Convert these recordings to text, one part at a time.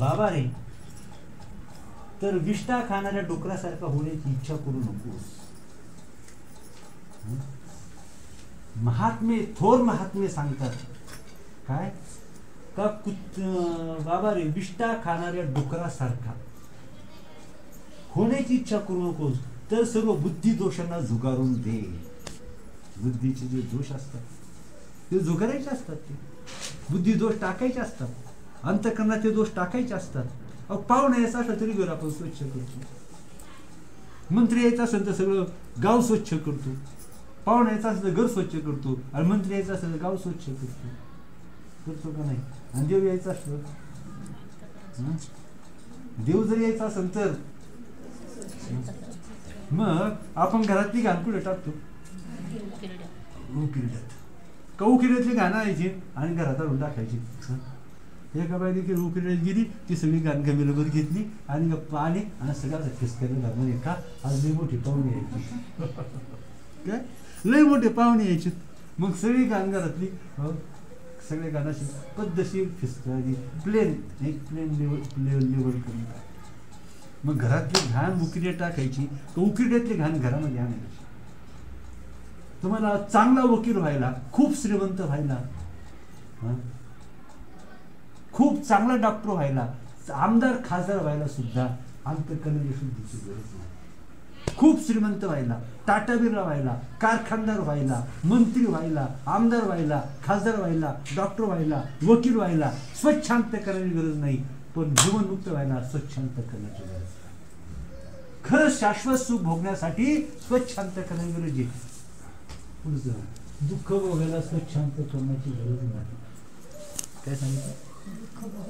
बाबा रे, तर विष्ठा खाणाऱ्या डुकरासारखा होण्याची इच्छा करू नकोस. महात्मे, थोर महात्मे सांगतात काय का बाबा रे, विष्ठा खाणाऱ्या डुकरासारखा होण्याची इच्छा करू नकोस, तर सर्व बुद्धी दोषांना झुगारून दे. बुद्धीचे जे दोष असतात ते झुगारायचे असतात, ते बुद्धी दोष टाकायचे असतात, अंतःकरणाचे दोष टाकायचे असतात. अहो, पाहुणे यायचं असलं तरी घर आपण स्वच्छ करतो, मंत्री यायचं असेल तर सगळं गाव स्वच्छ करतो, पाहुणे यायचं असेल तर घर स्वच्छ करतो, आणि मंत्री यायचं असेल तर गाव स्वच्छ करतो का नाही? आणि देव यायचं असलं, देव जर यायचं असेल तर मग आपण घरातली घाण कुठे टाकतो? उकिरड्यात. का उकिरड्यातली घाण आणायची आणि घरात आणून टाकायची. एका बाई देखील उकिरड्यात गेली, ती सगळी घाण गमेलभर घेतली आणि गप्पा आली आणि सगळ्या फिसकायला घालून का आज लई मोठी पाहुणे यायची. काय लई मोठे पाहुणे यायचे. मग सगळी घाण घरातली सगळ्या घाणाची पद्धतशीर फिसकायची, प्लेन लेवल करून. मग घरातली घाण उकिरड्यात टाकायची, उकिरड्यातली घाण घरामध्ये आणायची. तुम्हाला चांगला वकील व्हायला, खूप श्रीमंत व्हायला, खूप चांगला डॉक्टर व्हायला, आमदार खासदार व्हायला सुद्धा अंतःकरणाची शुद्धीची गरज नाही. खूप श्रीमंत व्हायला, टाटा बिर्ला व्हायला, कारखानदार व्हायला, मंत्री व्हायला, आमदार व्हायला, खासदार व्हायला, डॉक्टर व्हायला, वकील व्हायला स्वच्छ अंतःकरणाची गरज नाही, पण जीवनमुक्त व्हायला स्वच्छ अंतःकरणाची गरज. खरं शाश्वत सुख भोगण्यासाठी स्वच्छ अंतःकरणाची गरज आहे. दुःख भोगायला स्वच्छ अंतःकरणाची गरज नाही. काय सांगितलं?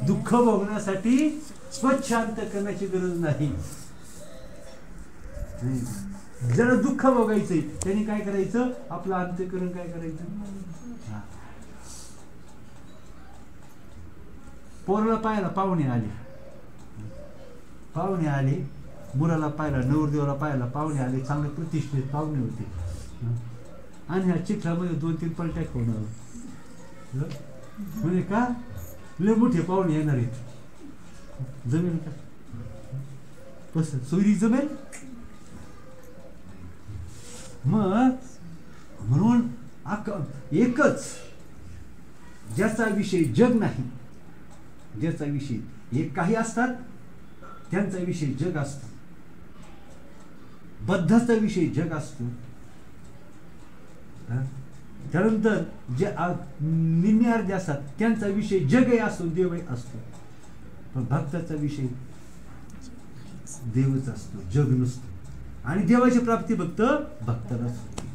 दुःख भोगण्यासाठी स्वच्छ अंतःकरणाची गरज नाही. ज्याला दुःख भोगायचंय त्यांनी काय करायचं? आपलं अंतःकरण काय करायचं? पोराला पाहायला पाहुणे आले, मुलाला पाहायला, नवरदेवाला पाहायला पाहुणे आले, चांगले प्रतिष्ठित पाहुणे होते, आणि ह्या चिखलामध्ये 2-3 पलट्या खाऊन म्हणजे का लय मोठे पाहुणे येणार आहेत, जमेल का? कसं सोयरी जमेल? मग म्हणून एकच ज्याचा विषय जग नाही, ज्याचा विषय एक काही असतात त्यांचा विषय जग असतो, बद्धाचा विषय जग असतो. त्यानंतर जे निम्मे अर्धे असतात त्यांचा विषय जगही असतो, देवही असतो, पण भक्ताचा विषय देवच असतो, जग नसतो. आणि देवाची प्राप्ती फक्त भक्तालाच होते.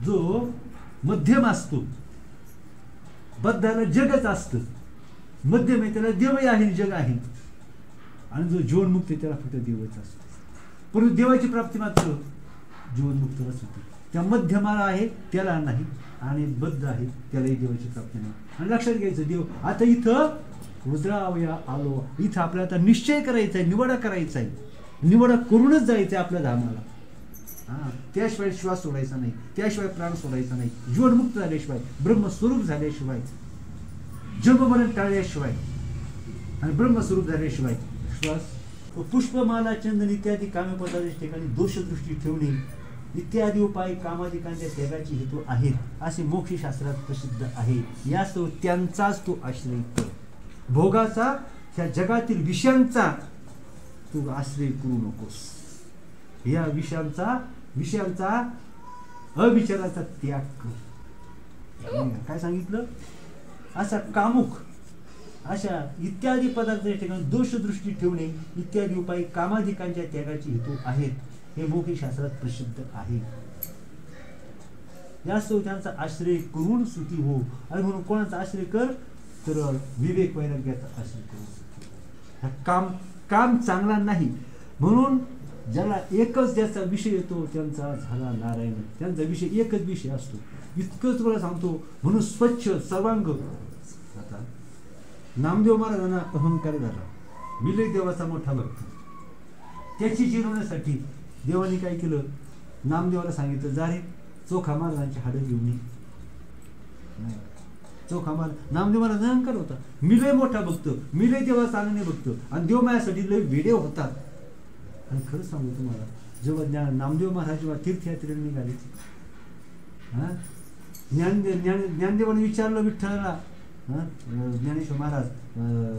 जो मध्यम असतो, बद्धाला जगच असतं, मध्यम आहे त्याला देवही आहे, जग आहे, आणि जो जीवनमुक्त आहे त्याला फक्त देवच असतो. परंतु देवाची प्राप्ती मात्र जीवनमुक्तलाच होते. त्या मध्यमाला आहे त्याला नाही, आणि बद्ध आहे त्यालाही देवाची प्राप्ती नाही. आणि लक्षात घ्यायचं, देव आता इथं रुद्रावया आलो, इथं आपल्याला आता निश्चय करायचा आहे, निवडा करायचा आहे, निवडा करूनच जायचं आहे आपल्या धामाला. त्याशिवाय श्वास सोडायचा नाही, त्याशिवाय प्राण सोडायचा नाही, जीवनमुक्त झाल्याशिवाय, ब्रह्मस्वरूप झाल्याशिवाय, जन्ममरण टाळल्याशिवाय आणि ब्रह्मस्वरूप झाल्याशिवाय श्वास. पुष्पमाला चंदन इत्यादी कामपदाच्या ठिकाणी दोषदृष्टी ठेवणे इत्यादी उपाय कामाधिकांच्या त्यागाचे हेतू आहेत असे मोक्षशास्त्रात प्रसिद्ध आहे. यास्तव त्यांचाच तू आश्रय कर. भोगाचा, ह्या जगातील विषयांचा तू आश्रय करू नकोस. या विषयांचा अविचाराचा त्याग कर. काय सांगितलं? असा कामुक, अशा इत्यादी पदार्थाच्या ठिकाणी दोषदृष्टी ठेवणे इत्यादी उपाय कामाधिकांच्या त्यागाचे हेतू आहेत, हे मोक्षशास्त्रात प्रसिद्ध आहे. यास्तव त्यांचा आश्रय करून सुखी हो. आणि म्हणून कोणाचा आश्रय कर? तर विवेक वैराग्याचा आश्रय करून. काम चांगला नाही म्हणून ज्याला एकच ज्याचा विषय येतो त्यांचा झाला नारायण. त्यांचा विषय एकच विषय असतो, इतकंच तुला सांगतो. म्हणून स्वच्छ सर्वांग. आता नामदेव महाराजांना अहंकार झाला, मी लय देवाचा मोठा भक्त. त्याची जिरवण्यासाठी देवाने काय केलं? नामदेवाला सांगितलं, जा रे चोखा महाराजांची हाडं घेऊन ये. चोखा मार. नामदेव महाराज अहंकार होता. मी लय मोठा बघतो, मी लय देवाचा आनंद बघतो आणि देव माझ्यासाठी लय वेडे होतात. आणि खरं सांगू तुम्हाला, जेव्हा नामदेव महाराज जेव्हा तीर्थयात्रेला निघाले, ज्ञानदेवाने विचारलं विठ्ठलाला, ज्ञानेश्वर महाराज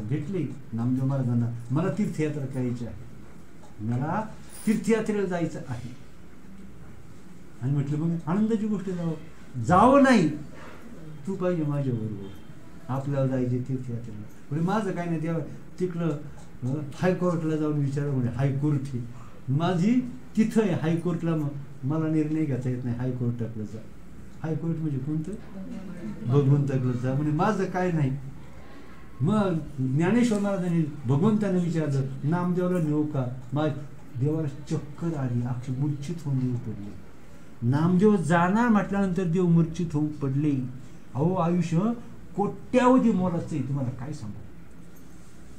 भेटले नामदेव महाराजांना, मला तीर्थयात्रा करायची आहे, मला तीर्थयात्रेला जायचं आहे. आणि म्हटलं मग आनंदाची गोष्ट जावं नाही, तू पाहिजे माझ्या बरोबर, आपल्याला जायचे तीर्थयात्रेला. म्हणजे माझं काय नाही, तेव्हा तिकडं हायकोर्टला जाऊन विचारलं, म्हणजे हायकोर्ट ही माझी तिथं आहे, हायकोर्टला मग मला निर्णय घेता येत नाही, हायकोर्टाकडे जा. हायकोर्ट म्हणजे कोणतं? भगवंताकडे जा. म्हणजे माझं काय नाही. मग ज्ञानेश्वर महाराजांनी भगवंताने विचारलं, नामदेवाला नेऊ का? माझ देवाला चक्कर आली, अक्षर मूर्छित होऊन देव पडले. नामदेव जाणार म्हटल्यानंतर देव मूर्छित होऊन पडले. अहो, आयुष्य कोट्यावधी मोलाचं आहे, तुम्हाला काय सांगू,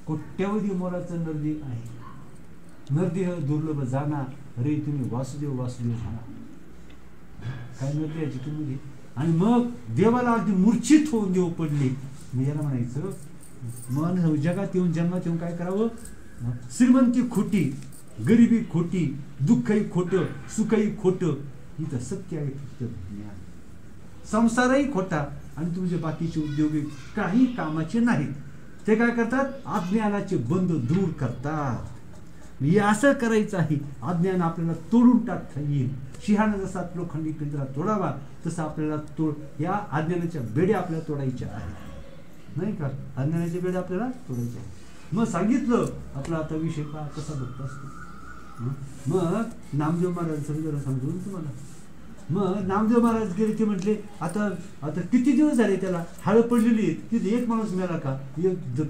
कोट्यावधी मोलाचं नरदेह आहे. नरदेह दुर्लभ जाणार, रे तुम्ही वासुदेव वासुदेव म्हणा, काय नरदेहाची किंमत. आणि मग देवाला अगदी मूर्छित होऊन देव पडले. मी याला म्हणायचं, मन जगात येऊन जन्मात येऊन काय करावं? श्रीमंती खोटी, गरिबी खोटी, दुःखही खोटं, सुखही खोटं, इथं सत्य आहे फक्त ज्ञान. संसारही खोटा आणि तुमचे बाकीचे उद्योग काही कामाचे नाहीत. ते काय करतात? अज्ञानाचे बंध दूर करतात. हे असं करायचं आहे, अज्ञान आपल्याला तोडून टाकता येईल. सिंहानं जसा लोखंडी पिंजरा तोडावा तसं आपल्याला या अज्ञानाच्या बेड्या आपल्याला तोडायच्या आहेत, नाही का? अज्ञानाचे बेड्या आपल्याला तोडायचे आहेत. मग सांगितलं आपला आता विषय का कसा बघत असतो. मग नामदेव महाराज जरा समजून तुम्हाला. मग नामदेव महाराज गेले, ते म्हटले आता आता किती दिवस झाले त्याला हाळ पडलेली आहेत, तिथे एक माणूस मेला का?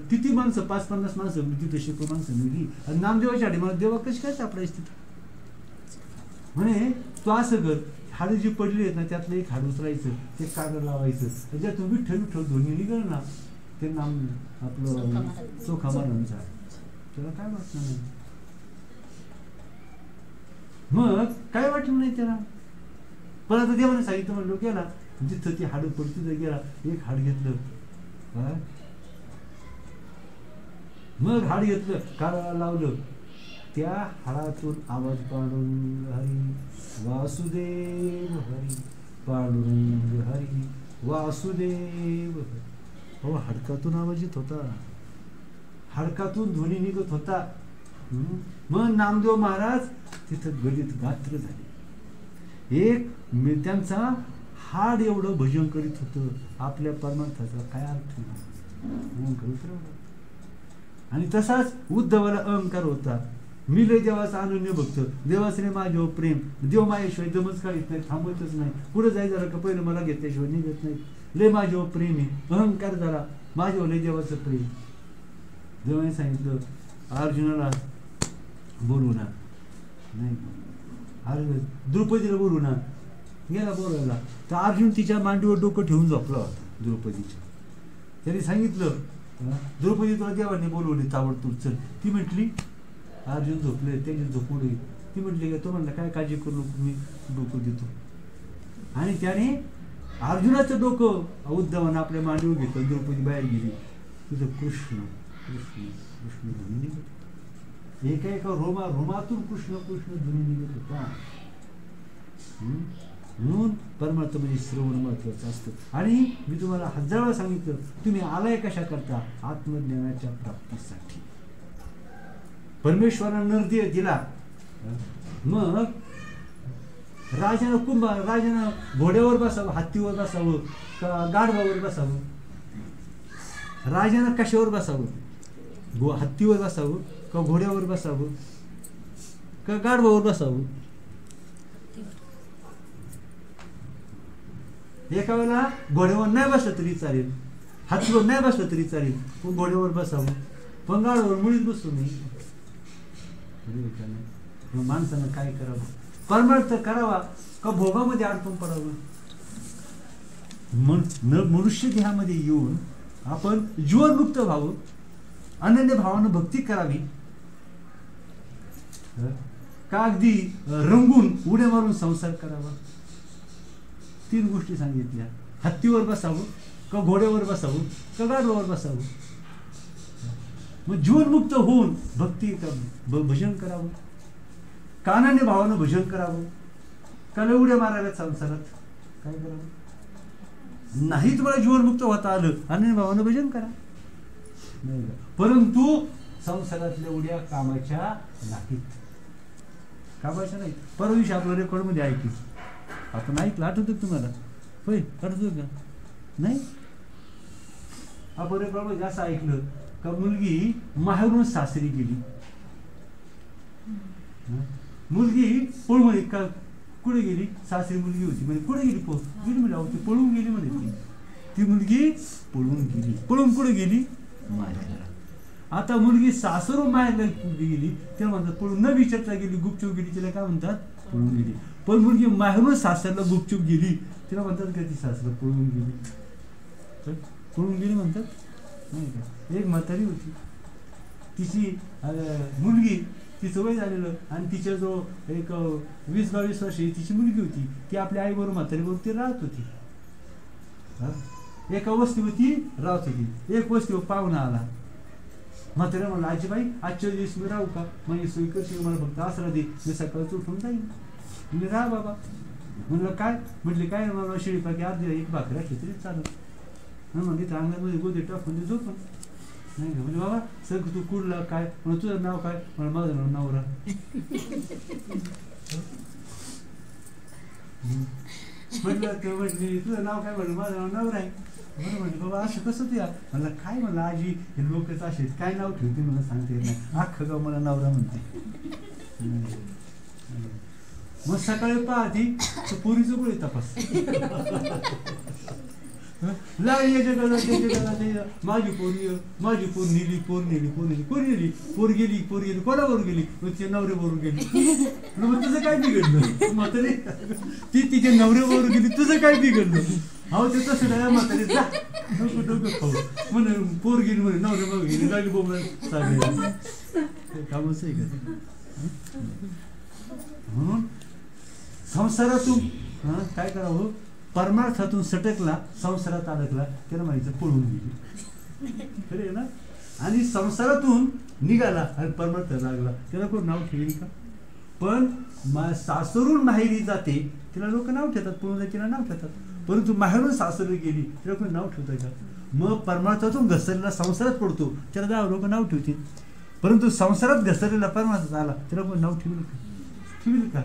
किती माणसं, 5-50 माणसं तिथे शेकडो माणसं मिळली. आणि नामदेवाच्या हाडी मला देवा कशी काय सापडायची तिथे? म्हणे तू असं कर, हाडं जी पडली आहेत ना त्यातलं एक हाड उचलायचं, ते कागद लावायचं, त्याच्यात विठ्ठल विठ्ठल ध्वनी निघाल ना, ते नाम आपलं चोखा महाराजांचं आहे. त्याला काय वाटलं नाही. मग काय वाटलं नाही त्याला. पण आता देवाने सांगितलं म्हणलो गेला, जिथं ती हाडं पडती तिथं गेला, एक हाड घेतलं, मग हाड घेतलं, काळाला लावलं, त्या हाडातून आवाज पांडुरंग हरी वासुदेव हरी, पांडुरंग हरी वासुदेव हरी. हो, हाडकातून आवाज येत होता, हाडकातून ध्वनी निघत होता. मग नामदेव महाराज तिथं गलित गात्र झाले. एक त्यांचा हाड एवढं भजन करीत होतं, आपल्या परमार्थाचा काय अर्थ नाही. आणि तसाच उद्धवाला अहंकार होता, मी लय देवाचा अनन्य भक्त, देवाचे माझ्यावर प्रेम, देव माझ्याशिवाय दमच काढत नाही, थांबवतच नाही, पुढे जायचं झालं का पहिलं मला घेतल्याशिवाय निघत नाही, लय माझ्यावर प्रेम आहे. अहंकार झाला, माझ्यावर लय देवाचं प्रेम. देवाने सांगितलं अर्जुनाला बोलू ना, नाही अरे द्रौपदीला बोलू ना, गेला बोलायला. तर अर्जुन तिच्या मांडीवर डोकं ठेवून झोपला होता द्रौपदीच्या. त्यांनी सांगितलं द्रौपदी तुला देवाने बोलवली ताबडतोब चल. ती म्हटली अर्जुन झोपले, त्यांनी झोपवले. ती म्हटली का तो म्हणला काय काळजी करू नको, मी डोकं देतो. आणि त्याने अर्जुनाचं डोकं उद्धवानं आपल्या मांडीवर घेतलं. द्रौपदी बाहेर गेली, तिथं कृष्ण कृष्ण कृष्ण ध्वनी निघत, एका एका रोमातून कृष्ण कृष्ण ध्वनी निघत होता. म्हणून परमार्थ म्हणजे श्रवण महत्वाचं असतं. आणि मी तुम्हाला 1000 वेळा सांगितलं, तुम्ही आलाय कशा करता? आत्मज्ञानाच्या प्राप्तीसाठी. परमेश्वरानं नरदेह दिला. मग राजानं घोड्यावर बसावं, हत्तीवर बसावं का गाढवावर बसावं? राजानं कशावर बसावं? हत्तीवर बसावं का घोड्यावर बसावं का गाढवावर बसावं? एका वेळेला घोड्यावर नाही बसलं तरी चालेल, हत्तीवर नाही बसलं तरी चालेल, पण घोड्यावर बसावं, पण गाढवावर मुळीच बसू नये. माणसानं काय करावं? परमार्थ करावा का भोगामध्ये अडकून पडावं? मनुष्य देहामध्ये येऊन आपण जीवनमुक्त व्हावं, अनन्य भावानं भक्ती करावी का अगदी रंगून उड्या मारून संसार करावा? 3 गोष्टी सांगितल्या. हत्तीवर बसावं, का घोड्यावर बसावं का गाढवावर बसावं? मग जीवनमुक्त होऊन भक्ती भजन करावं, कानाने भावानं भजन करावं, का उड्या माराव्यात संसारात? काय करावं? नाही तुम्हाला जीवनमुक्त होता आलं, कानाने भावानं भजन करा. परंतु संसारातल्या उड्या कामाच्या नाहीत, कामाच्या नाहीत. परवा दिवशी आपलं रेकॉर्ड मध्ये ऐकली, आपण ऐकलं, आठवतं तुम्हाला? होय, आठवतं का? नाही, आपण रेकॉर्ड मध्ये असं ऐकलं का मुलगी माहेरून सासरी गेली. मुलगी पळून का कुठे गेली? सासरी मुलगी होती म्हणजे कुठे गेली? गेली म्हणजे पळून गेली म्हणे. ती मुलगी पळून गेली. पळून कुठे गेली? माहेरला. आता मुलगी सासरून माहेरला गेली तेव्हा म्हणतात पळून, न विचारता गेली, गुपचूप गेली, तिला काय म्हणतात? पळून गेली. पण मुलगी माहेरून सासरला गुपचूप गेली, तिला म्हणतात का ती सासरा पळून गेली? पळून गेली म्हणतात नाही का? एक म्हातारी होती, तिची मुलगी, तिचं वय झालेलं आणि तिच्या जो एक 20-22 वर्षी तिची मुलगी होती, ती आपल्या आईबरोबर म्हातारीबरोबर ती राहत होती. एका वस्तीवर ती राहत होती. एक वस्तीवर पाहुणा आला. म्हाताऱ्या म्हणलं, आजीबाई आजच्या दिवस मी राहू का? म्हणजे सोयी करशील, मला फक्त आसरा दे, मी सकाळचं उठून जाईन. म्हणजे राहा बाबा. म्हणलं काय? म्हटले काय मला शिळीपाकी अर्धी एक भाकरी असली तरी चालत. म्हणजे त्या अंगामध्ये गोदे टाकून झोपून नाही का? म्हणजे बाबा सर तू कुठला काय? म्हणून तुझं नाव काय? म्हणून माझं नाव नवरा. म्हटली तुझं नाव काय? म्हणलं माझं नाव नवरा आहे. म्हणून म्हटलं बाबा असं कसं ते? म्हणलं काय? म्हणलं आजी हे लोकच असे काय नाव ठेवते मला सांगते येत नाही, अख्खं गाव मला नवरा म्हणते. मग सकाळी पाहती तर पोरीचं गोळी तपास लागली माझी पोर नेली, पोर गेली, कोणावर गेली? तिच्या नवऱ्याबरोबर गेली. मग तुझं काय बिघडलं? म्हातारी ती तिच्या नवऱ्याबरोबर गेली, तुझं काय बिघडलं? अहो ते तसं नाही म्हातारी, जा डोकं खाऊ म्हणे, पोर गेली म्हणे, नवऱ्याबरोबर गेली, लागली बोंबला चालली. कामच आहे का? म्हणून संसारातून काय करावं? परमार्थातून सटकला, संसारात अडकला, त्याला माहिती पळून गेली. खरे ना? आणि संसारातून निघाला आणि परमार्थ लागला, त्याला कोण नाव ठेवेल का? पण सासरून माहेरी जाते तिला लोक नाव ठेवतात, पळून जाते तिला नाव ठेवतात. परंतु माहेरून सासरी गेली तिला कोणी नाव ठेवतंय का? मग परमार्थातून घसरलेला संसारात पडतो त्याला लोक नाव ठेवतील. परंतु संसारात घसरलेला परमार्थात आला त्याला कोणी नाव ठेवेल का?